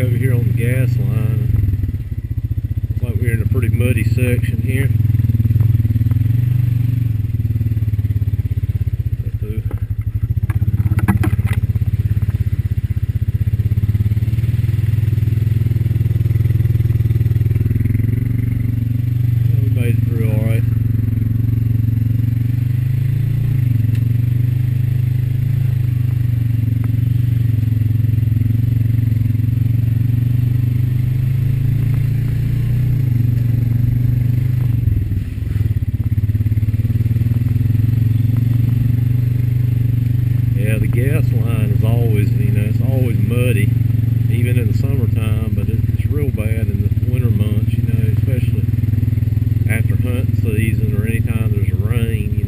over here on the gas line. Looks like we're in a pretty muddy section here. We made it through all right. Yeah, the gas line is always, it's always muddy, even in the summertime, but it's real bad in the winter months, especially after hunting season or anytime there's rain,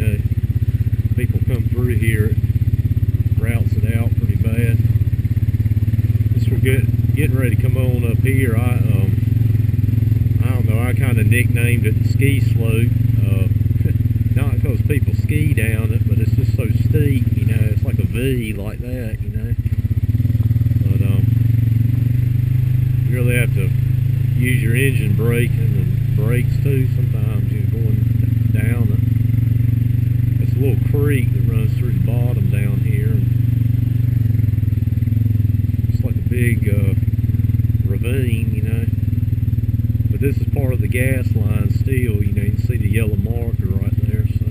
people come through here, it routes it out pretty bad. This we're getting ready to come on up here. I don't know, I kind of nicknamed it ski slope, not because people ski down it, but it's just so steep, it's like a V like that, but you really have to use your engine braking and brakes too sometimes, going down it. It's a little creek that runs through the bottom down here. It's like a big ravine, but this is part of the gas line still, you can see the yellow marker right there, so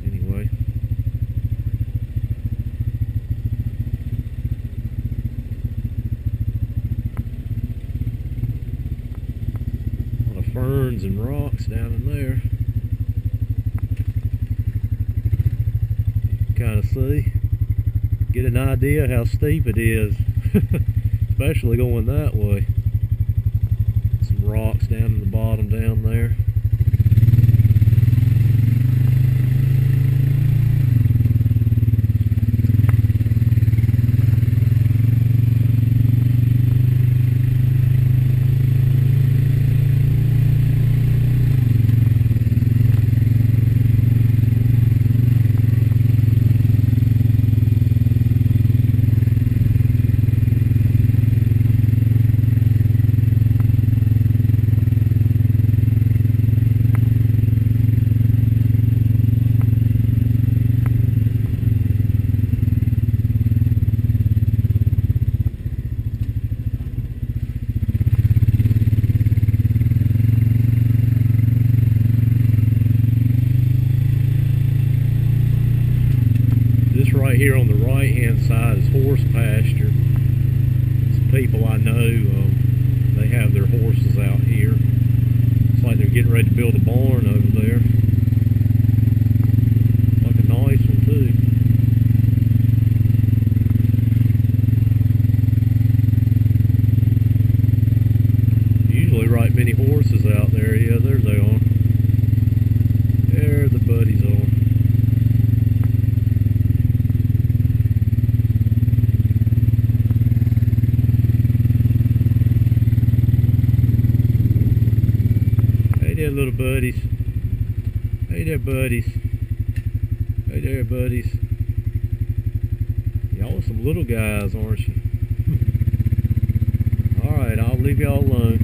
anyway. A lot of ferns and rocks down in there. Kind of see, get an idea how steep it is, especially going that way. Some rocks down in the bottom down there. Right here on the right hand side is horse pasture. Some people I know, they have their horses out here. It's like they're getting ready to build a barn over there. Like a nice one too. Usually right many horses out there. Yeah, there they are. There the buddies are. Hey there, little buddies. Hey there, buddies. Hey there, buddies. Y'all are some little guys, aren't you? Alright, I'll leave y'all alone.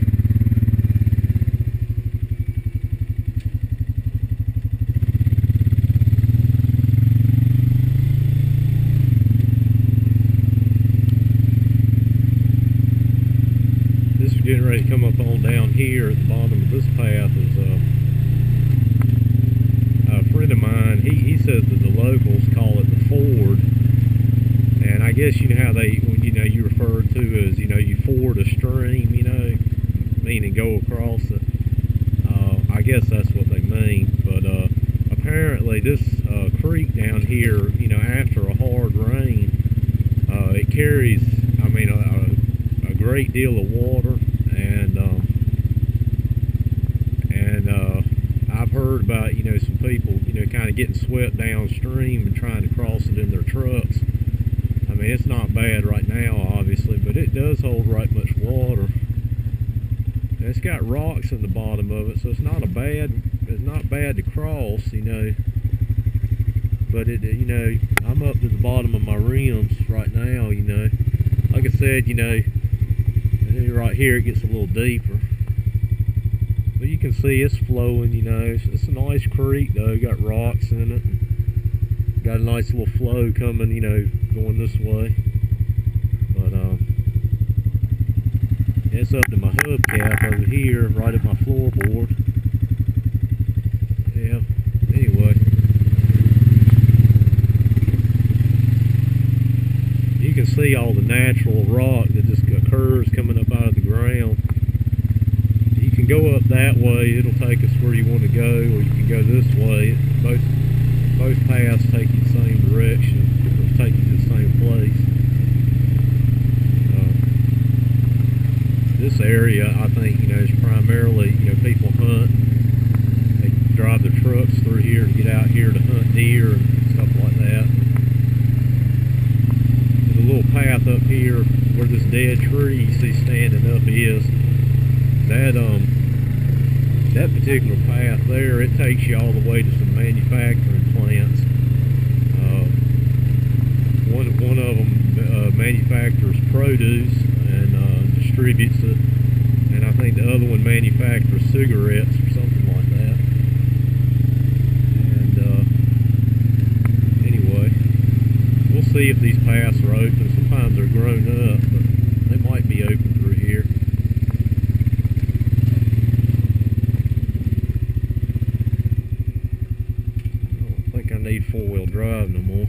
This is getting ready to come up on down here at the bottom of this path is a friend of mine. He says that the locals call it the ford, and I guess you know how they, when you refer to as you ford a stream, meaning go across it. I guess that's what they mean, but apparently this creek down here, after a hard rain, it carries, a great deal of water, and I've heard about some people kind of getting swept downstream and trying to cross it in their trucks. I mean, it's not bad right now, obviously, but it does hold right much water. And it's got rocks in the bottom of it, so it's not bad to cross, But it, I'm up to the bottom of my rims right now, I like I said, you know, right here it gets a little deeper. But you can see it's flowing, you know. It's a nice creek though, got rocks in it. Got a nice little flow coming, you know, going this way. But it's up to my hubcap over here, right at my floorboard. Yeah, anyway. You can see all the natural rock that just occurs coming up out of the ground. You can go up that way, it'll take us where you want to go, or you can go this way. Both paths take you the same direction, it'll take you to the same place. This area, I think, you know, is primarily, you know, people hunt. They drive their trucks through here to get out here to hunt deer and stuff like that. There's a little path up here where this dead tree you see standing up is. That particular path there, it takes you all the way to some manufacturing plants. One of them manufactures produce and distributes it, and I think the other one manufactures cigarettes or something like that. And anyway, we'll see if these paths are open. Sometimes they're grown up, but they might be open through here. I don't think I need four-wheel drive no more.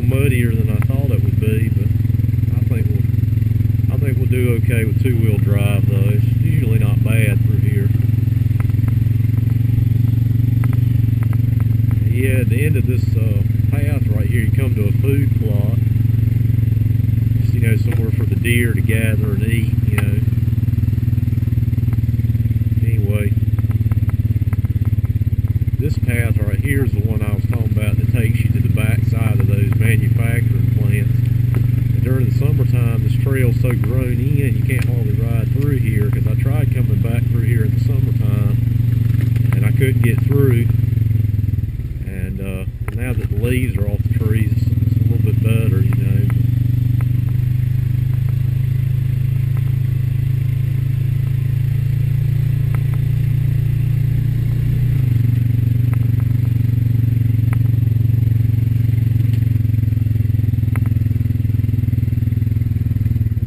Muddier than I thought it would be, but I think we'll do okay with two-wheel drive though. It's usually not bad through here. Yeah, at the end of this path right here, you come to a food plot. Just, you know, somewhere for the deer to gather and eat, you know. Anyway, this path right here is the one I was talking about that takes you to the back side of those manufacturing plants. And during the summertime, this trail's so grown in, you can't hardly ride through here, because I tried coming back through here in the summertime, and I couldn't get through. And now that the leaves are off the trees, it's a little bit better, you know.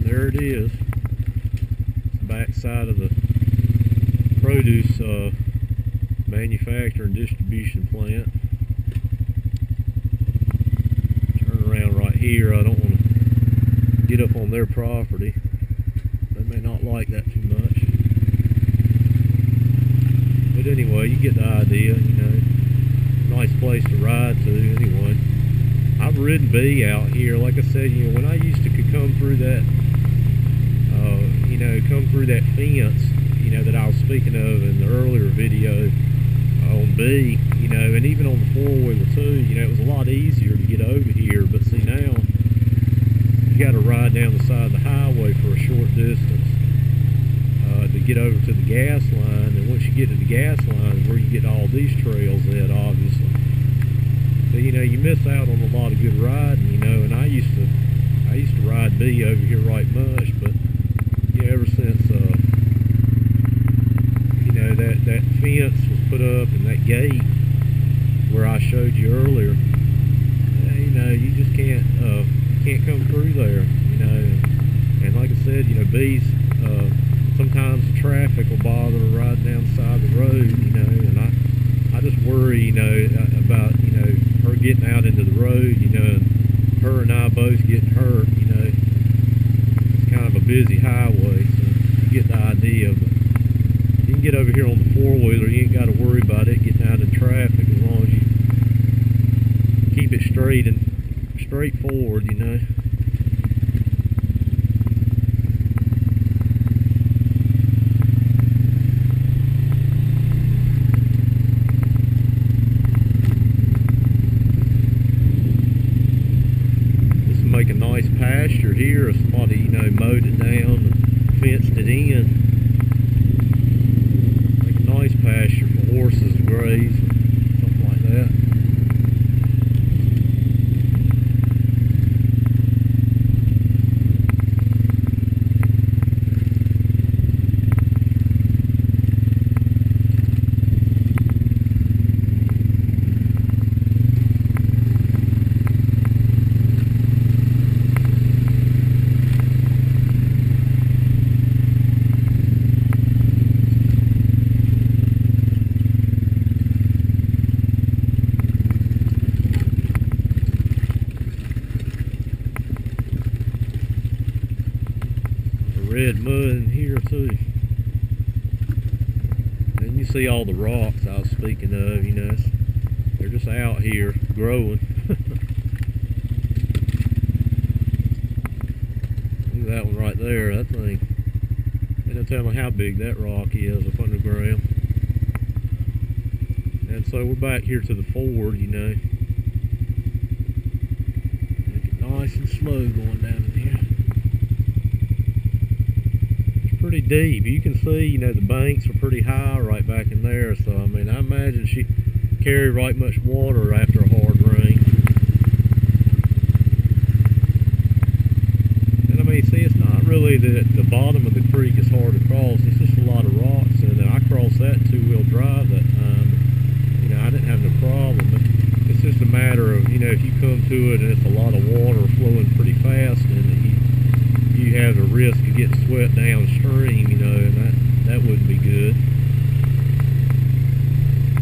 There it is. It's the back side of the produce manufacturer and distribution plant. Turn around right here. I don't want to get up on their property. They may not like that too much. But anyway, you get the idea, you know. Nice place to ride to anyway. I've ridden bee out here. Like I said, you know, when I used to come through that you know, come through that fence, you know, that I was speaking of in the earlier video on B, you know, and even on the four-wheeler too, you know, it was a lot easier to get over here. But see, now you got to ride down the side of the highway for a short distance to get over to the gas line, and once you get to the gas line is where you get all these trails at, obviously. So, you know, you miss out on a lot of good riding, you know. And I used to ride B over here right much, but you know, ever since you know, that fence was put up and that gate where I showed you earlier, you know, you just can't come through there, you know. And like I said, you know, bees, sometimes the traffic will bother her riding down the side of the road, you know. And I just worry, you know, about, you know, her getting out into the road, you know, and her and I both getting hurt, you know. It's kind of a busy highway, so you get the idea. But you can get over here on the four-wheeler, you ain't got to worry about it getting out in traffic as long as you keep it straight and straightforward, you know. Make a nice pasture here if somebody, you know, mowed it down and fenced it in. Make a nice pasture for horses to graze, something like that. Red mud in here too. And you see all the rocks I was speaking of, you know, they're just out here growing. Look at that one right there, that thing. They don't tell me how big that rock is up underground. And so we're back here to the ford, you know. Make it nice and slow going down in here. Pretty deep. You can see, you know, the banks are pretty high right back in there, so I mean, I imagine she carried right much water after a hard rain. And I mean, see, it's not really that the bottom of the creek is hard to cross, it's just a lot of rocks, and I crossed that two-wheel drive that time. You know, I didn't have no problem, but it's just a matter of, you know, if you come to it and it's a lot of water flowing pretty fast, and you have the risk of getting swept downstream, you know, and that wouldn't be good.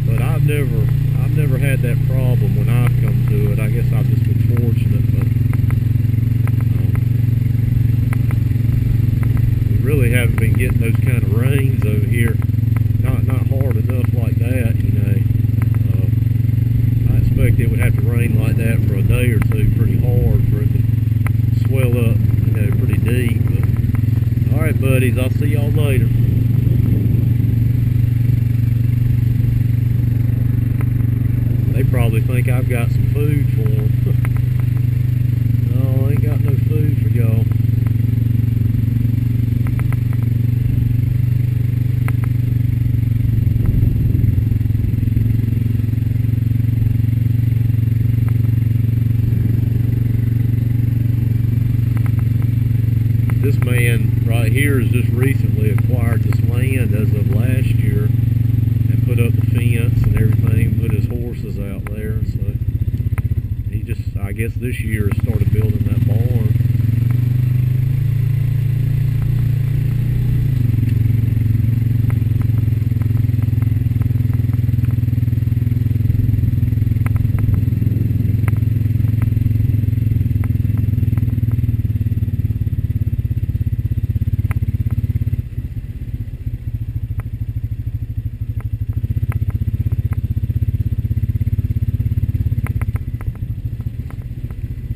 But I've never had that problem when I've come to it. I guess I've just been fortunate, but we really haven't been getting those kind of rains over here. Not hard enough like that, you know. I expect it would have to rain like that for a day or two pretty hard for it to swell up, you know, pretty deep. But all right, buddies, I'll see y'all later. They probably think I've got some food for them. No, I ain't got no food for y'all. This man right here has just recently acquired this land as of last year and put up the fence and everything, put his horses out there. So he just, I guess this year, has started building that barn.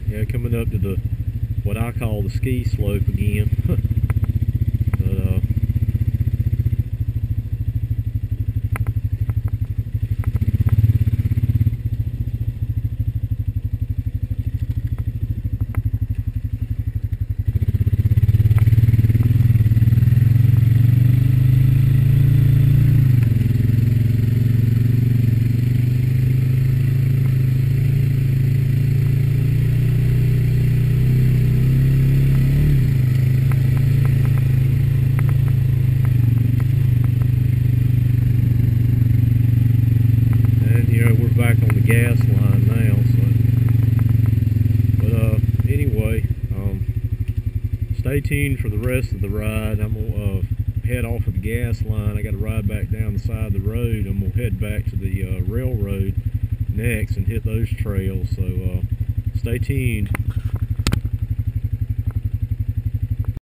Yeah, coming up to the what I call the ski slope again. But back on the gas line now, so but anyway, stay tuned for the rest of the ride. I'm gonna head off of the gas line. I got to ride back down the side of the road. I'm gonna head back to the railroad next and hit those trails, so stay tuned.